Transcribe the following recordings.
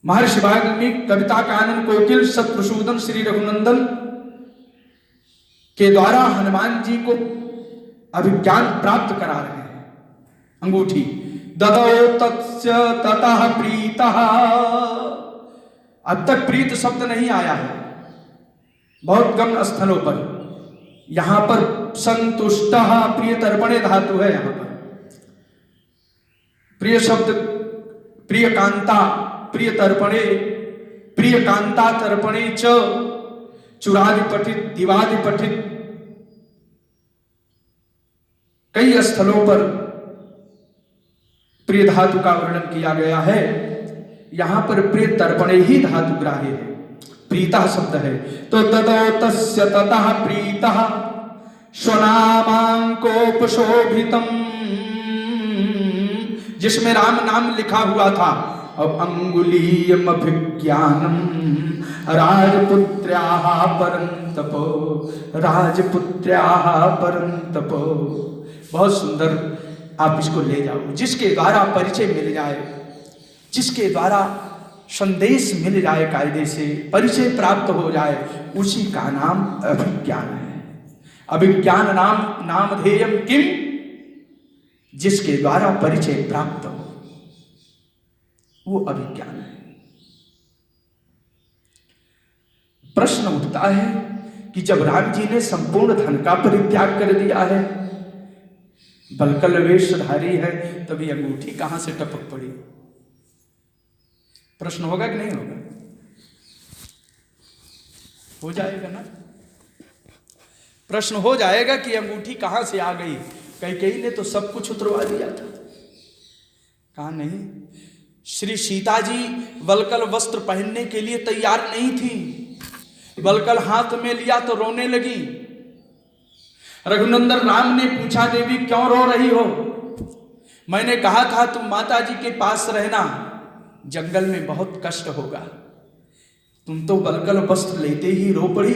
महर्षि वाल्मीकि कविता कानन कोकिल शत्रुसूदन श्री रघुनंदन के द्वारा हनुमान जी को अभिज्ञान प्राप्त करा रहे हैं। अंगूठी ददौ तस्य ततः प्रीतः, अब तक प्रीत शब्द नहीं आया है, बहुत कम स्थलों पर। यहां पर संतुष्टः प्रिय तर्पणे धातु है। यहां पर प्रिय शब्द प्रिय कांता प्रिय तर्पणे, प्रिय कांता तर्पणे च चुरादि पठित दिवादि पठित, कई स्थलों पर प्रिय धातु का वर्णन किया गया है। यहां पर प्रिय तर्पणे ही धातु ग्राह्य है, प्रीता शब्द है। तो ततो तस्य ततः प्रीतः स्वनामांकोपशोभितम, जिसमें राम नाम लिखा हुआ था। अब अंगुलीयम अभिज्ञानम राजपुत्र्याः परंतपो, राजपुत्र्याः परंतपो, बहुत सुंदर। आप इसको ले जाओ, जिसके द्वारा परिचय मिल जाए, जिसके द्वारा संदेश मिल जाए, कायदे से परिचय प्राप्त हो जाए, उसी का नाम अभिज्ञान है। अभिज्ञान नामधेयम किम, जिसके द्वारा परिचय प्राप्त हो, वो अभिज्ञान है। प्रश्न उठता है कि जब राम जी ने संपूर्ण धन का परित्याग कर दिया है, बलकल वेशधारी है, तभी अंगूठी कहां से टपक पड़ी? प्रश्न होगा कि नहीं होगा? हो जाएगा ना, प्रश्न हो जाएगा कि अंगूठी कहां से आ गई। कैकेयी ने तो सब कुछ उतरवा दिया था, कहा नहीं। श्री सीता जी वलकल वस्त्र पहनने के लिए तैयार नहीं थी, वलकल हाथ में लिया तो रोने लगी। रघुनंदन राम ने पूछा, देवी क्यों रो रही हो? मैंने कहा था तुम माता जी के पास रहना, जंगल में बहुत कष्ट होगा। तुम तो वलकल वस्त्र लेते ही रो पड़ी।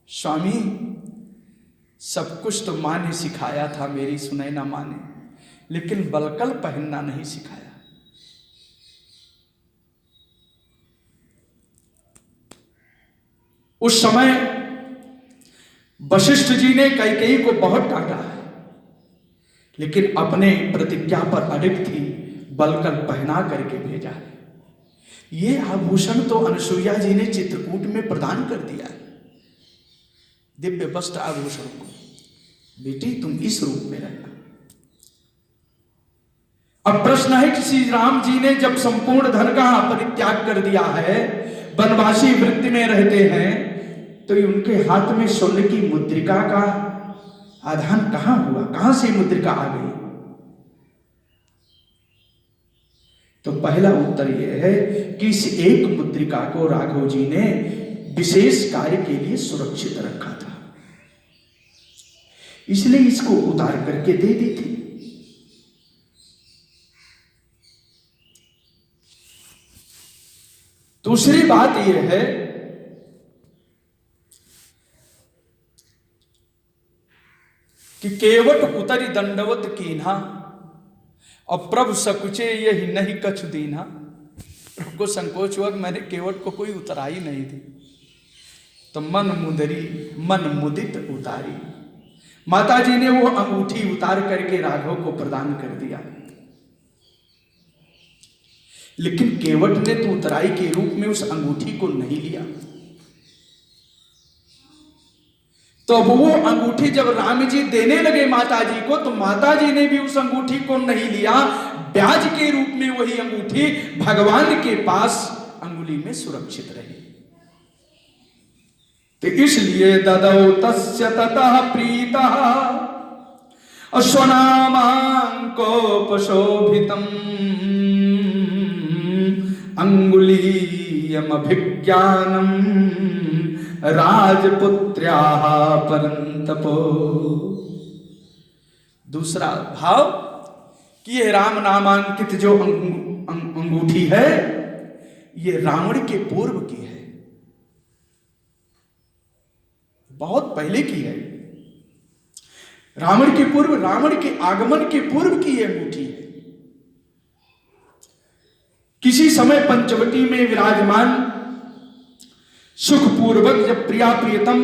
स्वामी सब कुछ तो माँ ने सिखाया था, मेरी सुनैना माँ ने, लेकिन वलकल पहनना नहीं सिखाया। उस समय वशिष्ठ जी ने कैकेयी को बहुत डांटा है, लेकिन अपने प्रतिज्ञा पर अडिग थी, वलकल पहना करके भेजा है। ये आभूषण तो अनुसुईया जी ने चित्रकूट में प्रदान कर दिया है, दिव्य वस्त्र आभूषण को। बेटी तुम इस रूप में रहना। अब प्रश्न है कि श्री राम जी ने जब संपूर्ण धन का परित्याग कर दिया है, वनवासी वृत्ति में रहते हैं, तो उनके हाथ में स्वर्ण की मुद्रिका का आधान कहां हुआ? कहां से मुद्रिका आ गई? तो पहला उत्तर यह है कि इस एक मुद्रिका को राघव जी ने विशेष कार्य के लिए सुरक्षित रखा था, इसलिए इसको उतार करके दे दी थी। दूसरी बात यह है कि केवट उतरी दंडवत कीन्हा, और प्रभु सकुचे यही नहीं कछु दीन्हा। प्रभु को संकोच हुआ कि मैंने केवट को कोई उतराई नहीं दी, तो मन मुदरी मन मुदित उतारी। माता जी ने वो अंगूठी उतार करके राघव को प्रदान कर दिया, लेकिन केवट ने तो उतराई के रूप में उस अंगूठी को नहीं लिया। तो अब वो अंगूठी जब राम जी देने लगे माता जी को, तो माता जी ने भी उस अंगूठी को नहीं लिया, ब्याज के रूप में वही अंगूठी भगवान के पास अंगुली में सुरक्षित रही। तो इसलिए ददौ तस्य ततः प्रीतः स्वनामांकोपशोभितम अंगुलीयमभिज्ञानम राजपुत्र्याः परंतपो। दूसरा भाव कि ये राम नामांकित जो अंगूठी है, ये रावण के पूर्व की है, बहुत पहले की है। रावण के पूर्व, रावण के आगमन के पूर्व की ये अंगूठी है। किसी समय पंचवटी में विराजमान सुखपूर्वक जब प्रिया प्रियतम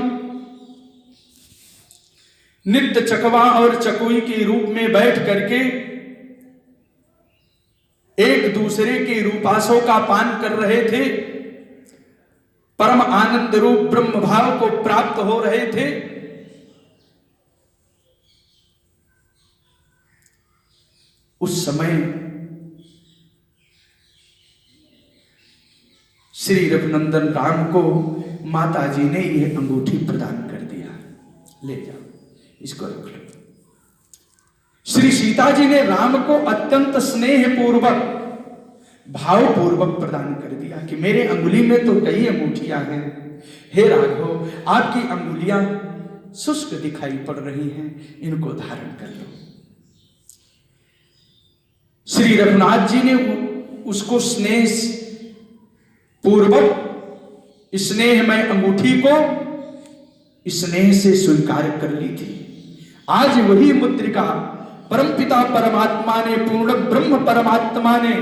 नित्य चकवा और चकोई के रूप में बैठ करके एक दूसरे के रूपासों का पान कर रहे थे, परम आनंद रूप ब्रह्म भाव को प्राप्त हो रहे थे, उस समय श्री रघुनंदन राम को माता जी ने यह अंगूठी प्रदान कर दिया, ले जाओ इसको रख लो। श्री सीता जी ने राम को अत्यंत स्नेह पूर्वक भाव पूर्वक प्रदान कर दिया कि मेरे अंगुली में तो कई अंगूठियां हैं, हे राघव आपकी अंगुलियां शुष्क दिखाई पड़ रही हैं, इनको धारण कर लो। श्री रघुनाथ जी ने उसको स्नेह पूर्वक स्नेहमय अंगूठी को स्नेह से स्वीकार कर ली थी। आज वही मुद्रिका परमपिता परमात्मा ने, पूर्ण ब्रह्म परमात्मा ने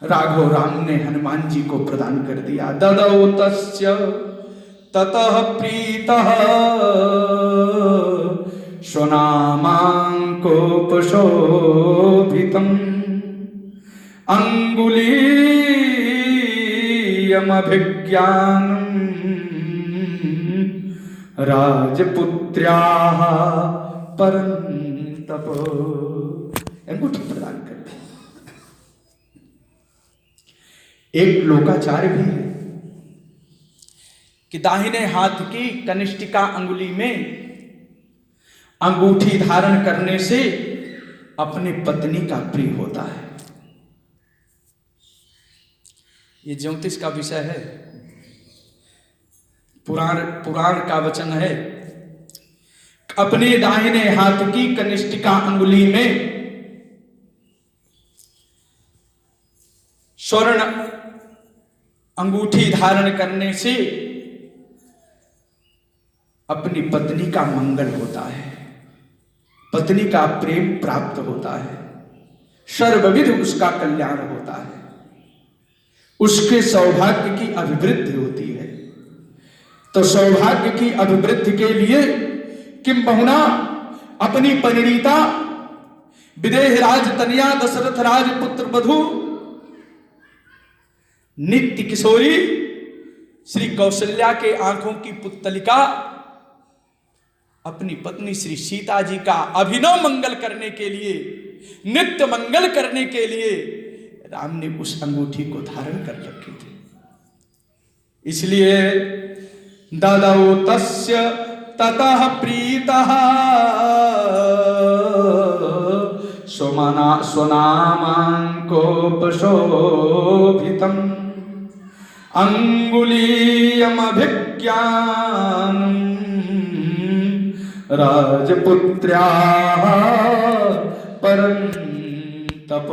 राघव राम ने हनुमान जी को प्रदान कर दिया। ददौ तस्य ततः प्रीतः स्वनामांकोपशोभितम् अंगुलीयमभिज्ञानम् राजपुत्र्याः परन्तप। अंगूठी प्रदान कर दी। एक लोकाचार भी है कि दाहिने हाथ की कनिष्ठिका अंगुली में अंगूठी धारण करने से अपनी पत्नी का प्रिय होता है। ये ज्योतिष का विषय है, पुराण का वचन है। अपने दाहिने हाथ की कनिष्ठिका अंगुली में स्वर्ण अंगूठी धारण करने से अपनी पत्नी का मंगल होता है, पत्नी का प्रेम प्राप्त होता है, सर्वविध उसका कल्याण होता है, उसके सौभाग्य की अभिवृद्धि होती है। तो सौभाग्य की अभिवृद्धि के लिए किंबहुना अपनी परिणीता विदेह राज तनिया दशरथ राज पुत्र वधू नित्य किशोरी श्री कौशल्या के आंखों की पुतलिका अपनी पत्नी श्री सीता जी का अभिनव मंगल करने के लिए, नित्य मंगल करने के लिए राम ने उस अंगूठी को धारण कर रखी थी। इसलिए ददौ तस्य ततः प्रीतः स्वनामांकोपशोभितम् अंगुलीयमभिज्ञानम् राजपुत्र्याः परन्तप।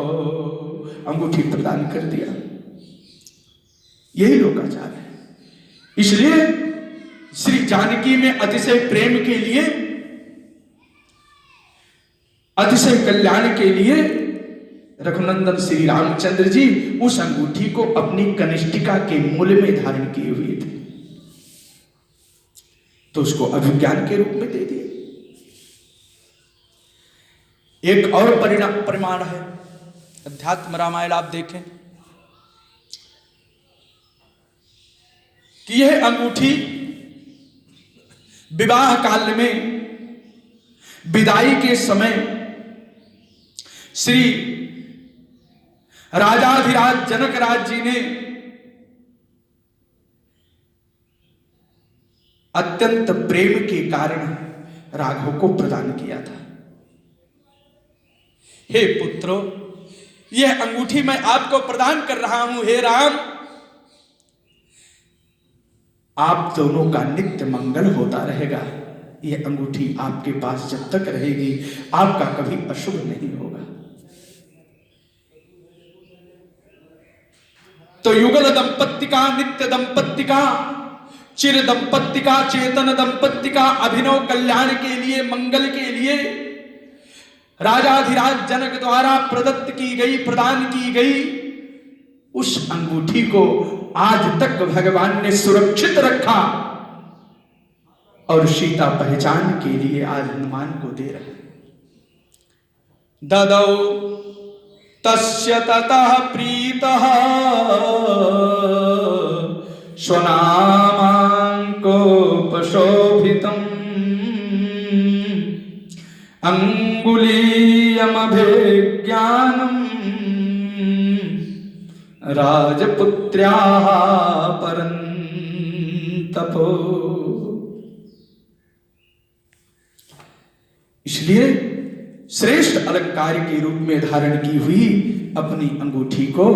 अंगूठी प्रदान कर दिया। यही लोकाचार है। इसलिए श्री जानकी में अतिशय प्रेम के लिए, अतिशय कल्याण के लिए रघुनंदन श्री रामचंद्र जी उस अंगूठी को अपनी कनिष्ठिका के मूल में धारण किए हुए थे, तो उसको अभिज्ञान के रूप में दे दिए। एक और परिमाण है, अध्यात्म रामायण आप देखें कि यह अंगूठी विवाह काल में विदाई के समय श्री राजाधिराज जनक राज जी ने अत्यंत प्रेम के कारण राघव को प्रदान किया था। हे पुत्रो, यह अंगूठी मैं आपको प्रदान कर रहा हूं, हे राम, आप दोनों का नित्य मंगल होता रहेगा। यह अंगूठी आपके पास जब तक रहेगी आपका कभी अशुभ नहीं होगा। तो युगल दंपत्ति का, नित्य दंपत्ति का, चिर दंपत्ति का, चेतन दंपत्ति का अभिनव कल्याण के लिए, मंगल के लिए राजाधिराज जनक द्वारा प्रदत्त की गई, प्रदान की गई उस अंगूठी को आज तक भगवान ने सुरक्षित रखा और सीता पहचान के लिए आज हनुमान को दे रहे। ददौ तस्य ततः प्रीतः स्वनामाङ्कोपशोभितम् अंगुलीयमभिज्ञानम् राजपुत्र्याः परन्तपो। इसलिए श्रेष्ठ अलंकार के रूप में धारण की हुई अपनी अंगूठी को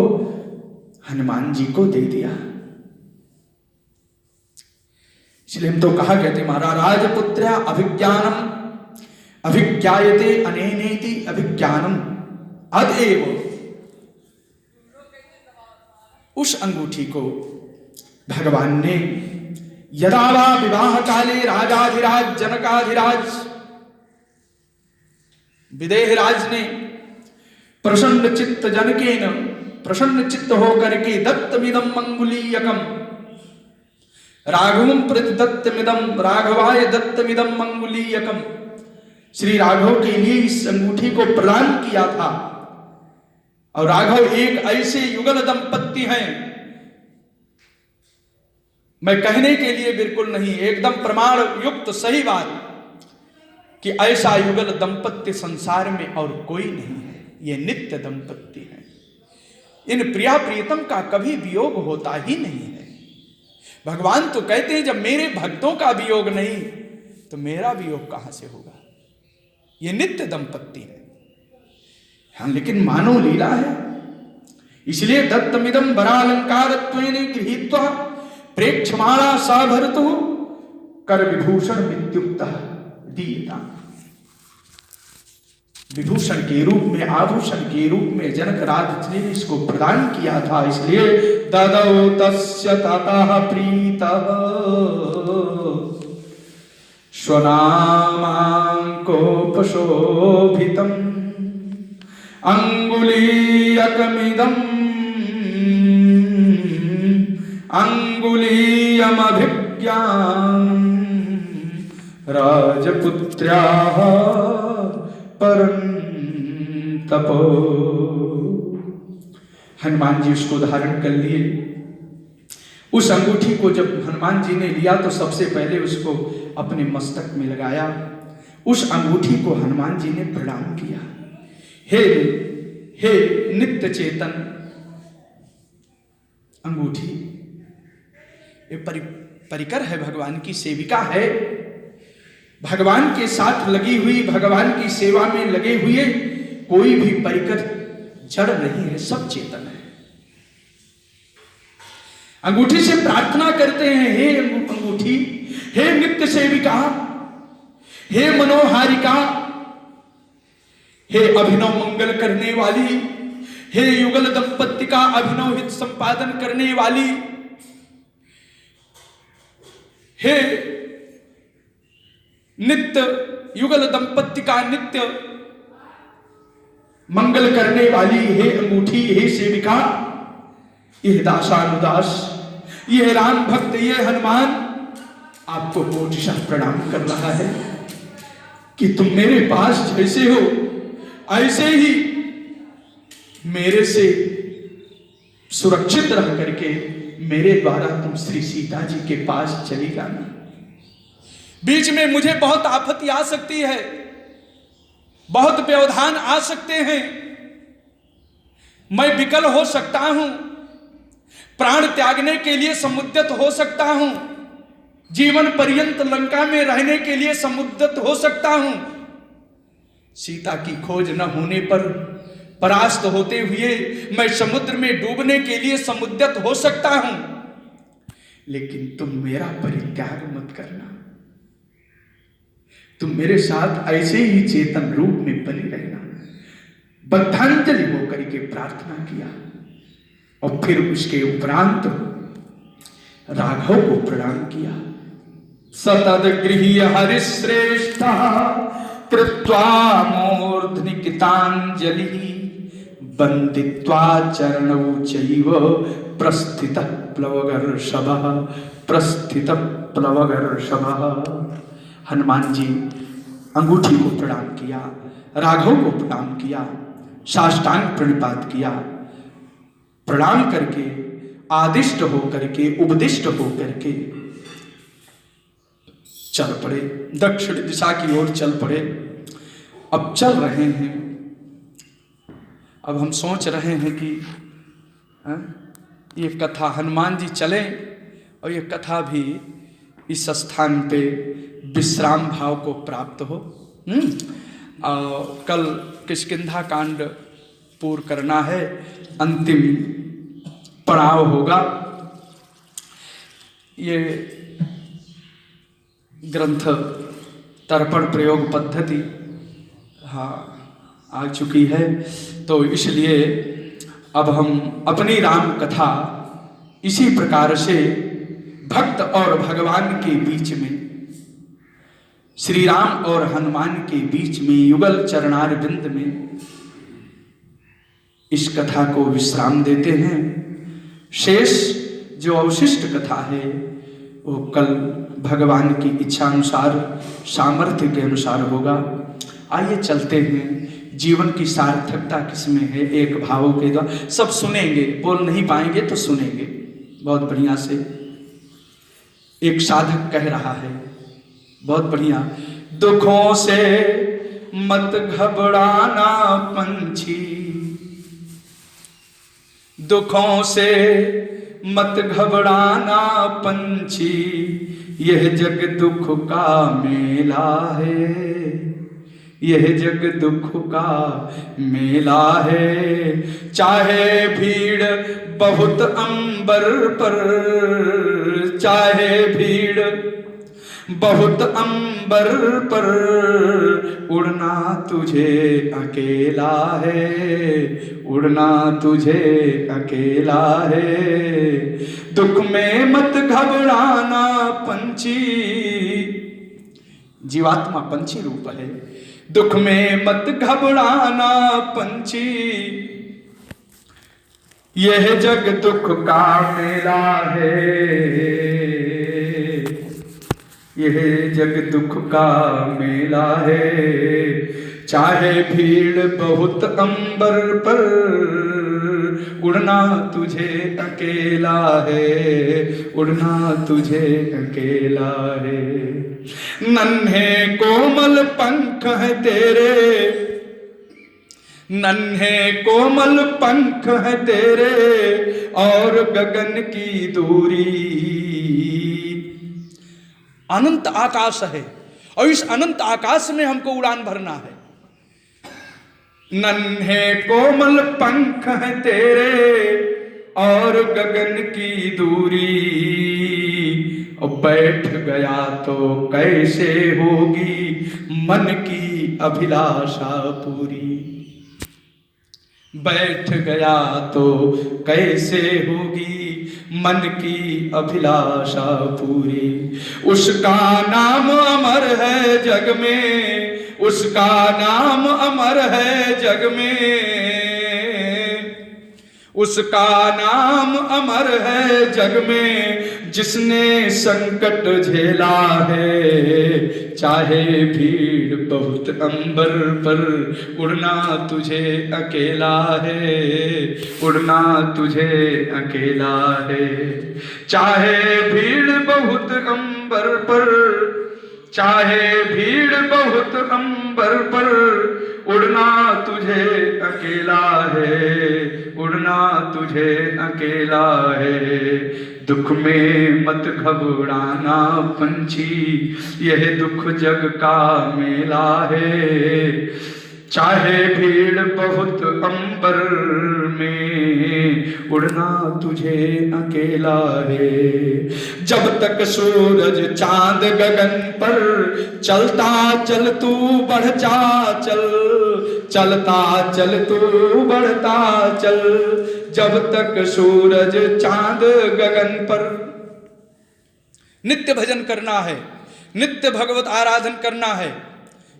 हनुमान जी को दे दिया। इसलिए हम तो कहा कहते महाराज राजपुत्र अभिज्ञानम अभिज्ञायते अनेनेति अभिज्ञानम अतएव उस अंगूठी को भगवान ने यदा वा विवाह काले राजाधिराज जनकाधिराज विदेहराज ने प्रसन्न चित्त जनकेन प्रसन्न चित्त होकर के दत्तमिदम अंगुलीयकम राघवं प्रति दत्तमिदम राघवाय दत्तमिदम अंगुलीयकम। श्री राघव के लिए इस अंगूठी को प्रदान किया था। और राघव एक ऐसे युगल दंपत्ति हैं, मैं कहने के लिए बिल्कुल नहीं, एकदम प्रमाण युक्त सही बात कि ऐसा युगल दंपत्ति संसार में और कोई नहीं है। ये नित्य दंपत्ति है। इन प्रिया प्रियतम का कभी वियोग होता ही नहीं है। भगवान तो कहते हैं जब मेरे भक्तों का वियोग नहीं तो मेरा वियोग कहां से होगा। ये नित्य दंपत्ति है। हाँ, लेकिन मानव लीला है। इसलिए दत्तमिदं वरालंकारत्वेन गृहीत्वा प्रेक्षमाणा सा भरतु कर विभूषण विद्युक्तः दीयता। विभूषण के रूप में आभूषण के रूप में जनक राज ने इसको प्रदान किया था। इसलिए ददौ तस्य ततः प्रीतः स्वनामाङ्कोपशोभितम् अंगुलीयकमिदम् अंगुलीयमभिज्ञानम् राजपुत्र्याः परन्तपो। हनुमान जी उसको धारण कर लिए। उस अंगूठी को जब हनुमान जी ने लिया तो सबसे पहले उसको अपने मस्तक में लगाया। उस अंगूठी को हनुमान जी ने प्रणाम किया। हे नित्य चेतन अंगूठी, ये परिकर है, भगवान की सेविका है, भगवान के साथ लगी हुई, भगवान की सेवा में लगे हुए कोई भी परिकर जड़ नहीं है, सब चेतन है। अंगूठी से प्रार्थना करते हैं, हे अंगूठी, हे नित्य सेविका, हे मनोहारिका, हे अभिनव मंगल करने वाली, हे युगल दंपत्ति का अभिनव हित संपादन करने वाली, हे नित्य युगल दंपत्ति का नित्य मंगल करने वाली, हे अंगूठी, हे सेविका, यह दासानुदास, यह राम भक्त, यह हनुमान आपको कोटिशः प्रणाम कर रहा है कि तुम मेरे पास जैसे हो ऐसे ही मेरे से सुरक्षित रह करके मेरे द्वारा तुम श्री सीता जी के पास चली जाना। बीच में मुझे बहुत आफत आ सकती है, बहुत व्यवधान आ सकते हैं, मैं विकल हो सकता हूं, प्राण त्यागने के लिए समुद्यत हो सकता हूं, जीवन पर्यंत लंका में रहने के लिए समुद्यत हो सकता हूं। सीता की खोज न होने पर परास्त होते हुए मैं समुद्र में डूबने के लिए समुद्यत हो सकता हूं, लेकिन तुम मेरा परित्याग मत करना। तुम मेरे साथ ऐसे ही चेतन रूप में बने रहना। बद्धांजलि होकर के प्रार्थना किया और फिर उसके उपरांत राघव को प्रणाम किया। सतत गृह्य हरिश्रेष्ठ कृत्वा मूर्ध्नि कृतांजलि वंदित्वा चरणौ चैव प्रस्थितः प्लवगर्षभः, प्रस्थितः प्लवगर्षभः। हनुमान जी अंगूठी को प्रणाम किया, राघव को प्रणाम किया, साष्टांग प्रणिपात किया। प्रणाम करके आदिष्ट होकर के, उपदिष्ट होकर के चल पड़े, दक्षिण दिशा की ओर चल पड़े। अब चल रहे हैं, अब हम सोच रहे हैं कि ये कथा, हनुमान जी चले और ये कथा भी इस स्थान पे विश्राम भाव को प्राप्त हो। और कल किष्किंधा कांड पूर्ण करना है, अंतिम पड़ाव होगा। ये ग्रंथ तर्पण प्रयोग पद्धति आ चुकी है, तो इसलिए अब हम अपनी राम कथा इसी प्रकार से भक्त और भगवान के बीच में, श्री राम और हनुमान के बीच में युगल चरणार बिंद में इस कथा को विश्राम देते हैं। शेष जो अवशिष्ट कथा है वो कल भगवान की इच्छा अनुसार, सामर्थ्य के अनुसार होगा। आइए चलते हैं। जीवन की सार्थकता किसमें है? एक भाव के द्वारा सब सुनेंगे, बोल नहीं पाएंगे तो सुनेंगे बहुत बढ़िया से। एक साधक कह रहा है बहुत बढ़िया, दुखों से मत घबराना पंछी, दुखों से मत घबराना पंछी, यह जग दुख का मेला है, यह जग दुख का मेला है। चाहे भीड़ बहुत अंबर पर, चाहे भीड़ बहुत अंबर पर, उड़ना तुझे अकेला है, उड़ना तुझे अकेला है। दुख में मत घबराना पंछी, जीवात्मा पंछी रूप है। दुख में मत घबराना पंछी, यह जग दुख का मेला है, यह जग दुख का मेला है। चाहे भीड़ बहुत अंबर पर, उड़ना तुझे अकेला है, उड़ना तुझे अकेला है। नन्हे कोमल पंख है तेरे, नन्हे कोमल पंख है तेरे, और गगन की दूरी अनंत आकाश है, और इस अनंत आकाश में हमको उड़ान भरना है। नन्हे कोमल पंख है तेरे, और गगन की दूरी, और बैठ गया तो कैसे होगी मन की अभिलाषा पूरी, बैठ गया तो कैसे होगी मन की अभिलाषा पूरी। उसका नाम अमर है जग में, उसका नाम अमर है जग में, उसका नाम अमर है जग में, जिसने संकट झेला है। चाहे भीड़ बहुत अंबर पर, उड़ना तुझे अकेला है, उड़ना तुझे अकेला है। चाहे भीड़ बहुत अंबर पर, चाहे भीड़ बहुत अंबर पर, उड़ना तुझे अकेला है, उड़ना तुझे अकेला है। दुख में मत घबराना पंछी, यह दुख जग का मेला है। चाहे भीड़ बहुत अंबर में, उड़ना तुझे अकेला है। जब तक सूरज चांद गगन पर, चलता चल तू बढ़ जा चल, चलता चल तू बढ़ता चल। जब तक सूरज चांद गगन पर, नित्य भजन करना है, नित्य भगवत आराधन करना है।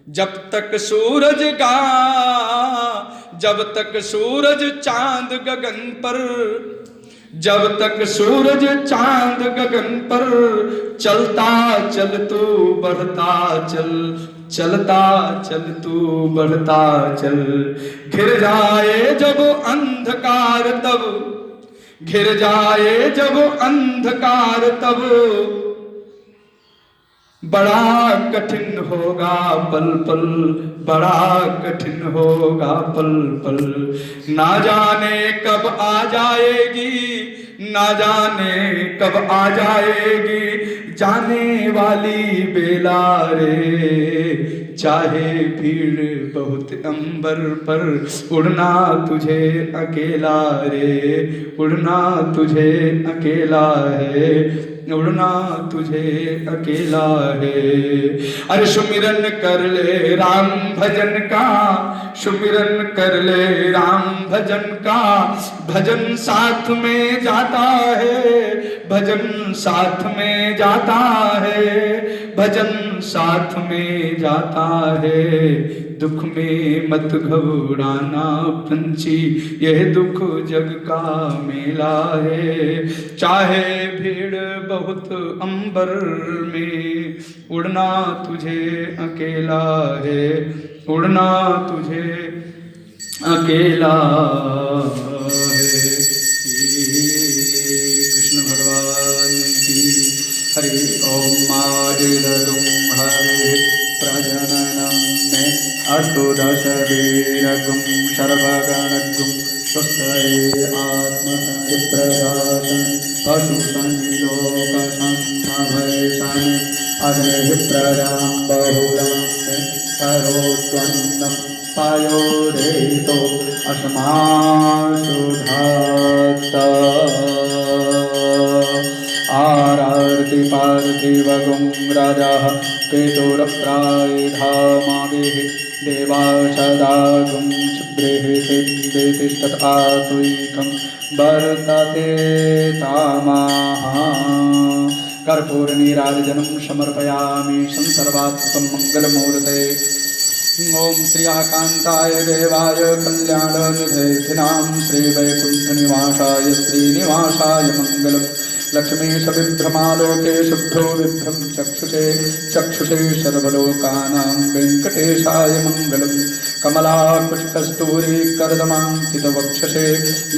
जब तक सूरज का जब तक सूरज चांद गगन पर, जब तक सूरज चांद गगन पर, चलता चल तू बढ़ता चल, चलता चल तू बढ़ता चल। घिर जाए जब अंधकार तब, घिर जाए जब अंधकार तब, बड़ा कठिन होगा पल पल, बड़ा कठिन होगा पल पल। ना जाने कब आ जाएगी, ना जाने कब आ जाएगी जाने वाली बेला रे। चाहे भीड़ बहुत अंबर पर, उड़ना तुझे अकेला रे, उड़ना तुझे अकेला है, उड़ना तुझे अकेला है। अरे सुमिरन कर ले राम भजन का, सुमिरन कर ले राम भजन का, भजन साथ में जाता है, भजन साथ में जाता है, भजन साथ में जाता है। दुख में मत घबराना पंछी, यह दुख जग का मेला है। चाहे भीड़ बहुत अंबर में, उड़ना तुझे अकेला है, उड़ना तुझे अकेला है। कृष्ण भगवान की हरि ओम। मादिदुम हरे प्रजननम में अष्टोदशवीरगुं सर्वगणगुं स्वस्ते आत्मसंप्रकाशं पशुसंलोकसंभयशानि अग्निप्रजां बहुलां करोत्वन्नं पायोरेतो अस्मासुधात्ता। आरार्ति पार्थिवगुं राजाः केतुरप्रायधामाभिः देवाशदागुं शुभ्रेः सिद्धेतिष्ठतात्विकं वर्तते तामाः। कर्पूरनीराजनं समर्पयामि संसर्वात्मकं मङ्गलमूर्ते। ओम श्रीकांताय देवाय कल्याणनिधेनां श्रीवैकुंठनिवासाय श्रीनिवासाय मंगलम्। लक्ष्मीश विभ्रमालोके शुद्धो विभ्रम चक्षुषे, चक्षुषे सर्वलोकानां वेंकटेशाय मंगलम्। कमलाकुचकस्तूरी कर्दमाङ्कितवक्षसे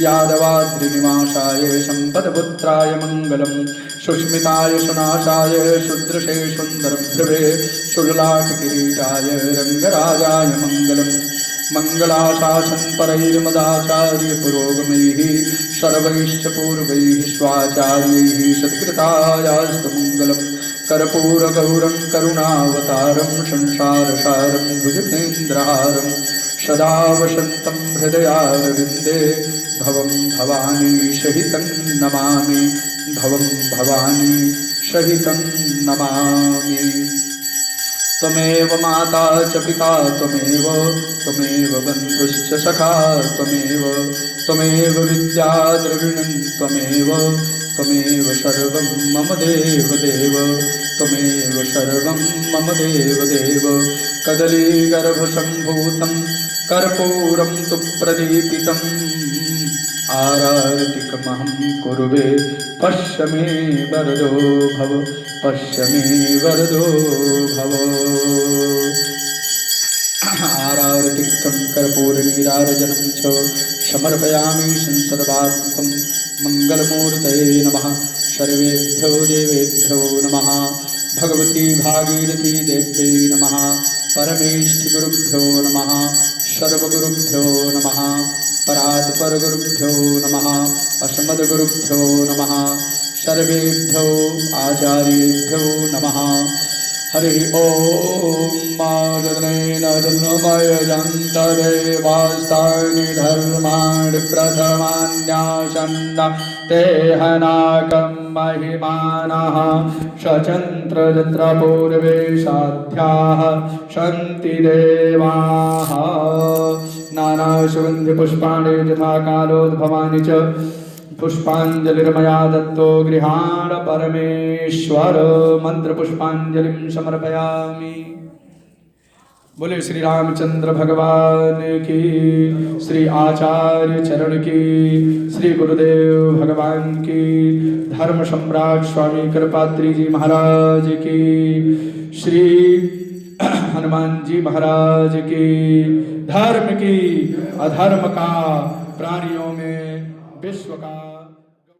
यादवाद्रिनिवासाय सम्पदपुत्राय मंगलम्। सुस्मिताय सुनाशाय शुद्रशे सुन्दरभ्रवे सुललाटकिरीटाय रङ्गराजाय मंगलम्। मंगलाशासन परैर्मदाचार्य पुरोगमैः सर्वैश्च पूर्वैः स्वाचार्यैः सत्कृतायास्तु मंगलम्। कर्पूरगौरं करुणावतारं संसारसारं भुजगेन्द्रहारं सदा वसन्तं हृदयारविन्दे भवं भवानी सहितं नमामि, भवं भवानी सहितं नमामि। त्वमेव माता च पिता त्वमेव, त्वमेव बन्धुश्च सखा त्वमेव, त्वमेव विद्या द्रविणं त्वमेव, त्वमेव सर्वं मम देव देव, त्वमेव सर्वं मम देव देव। कदलीगर्भसम्भूतं कर्पूरं तु प्रदीपितम् आरार्तिकमहं कुर्वे पश्य मे वरदो भव, पश्य मे वरदो भव। आरार्तिकं कर्पूरनीराजनं च समर्पयामि संसर्वात्मकं मङ्गलमूर्तये नमः। सर्वेभ्यो देवेभ्यो नमः। भगवती भागीरथी देव्यै नमः। परमेष्ठिगुरुभ्यो नमः। सर्वगुरुभ्यो नमः। परात्परगुरुभ्यो नमः। अस्मद्गुरुभ्यो नमः। सर्वेभ्यो आचार्येभ्यो नमः। हरि ओम। मादनेन जन्मय जन्तदेवास्तानि धर्माणि प्रथमान्यासन्न ते हनाकं महिमानः। स्वचन्त्र यत्र पूर्वे साध्याः सन्ति देवाः। नानासुगन्धिपुष्पाणि यथा कालोद्भवानि च पुष्पाञ्जलिर्मया दत्तो गृहाण परमेश्वर। मंत्र पुष्पाञ्जलिं समर्पयामि। बोले श्री रामचंद्र भगवान की, श्री आचार्य चरण की, श्री गुरुदेव भगवान की, धर्म सम्राट स्वामी कृपात्री जी महाराज की, श्री हनुमान जी महाराज की, धर्म की अधर्म का प्राणियों में विश्व का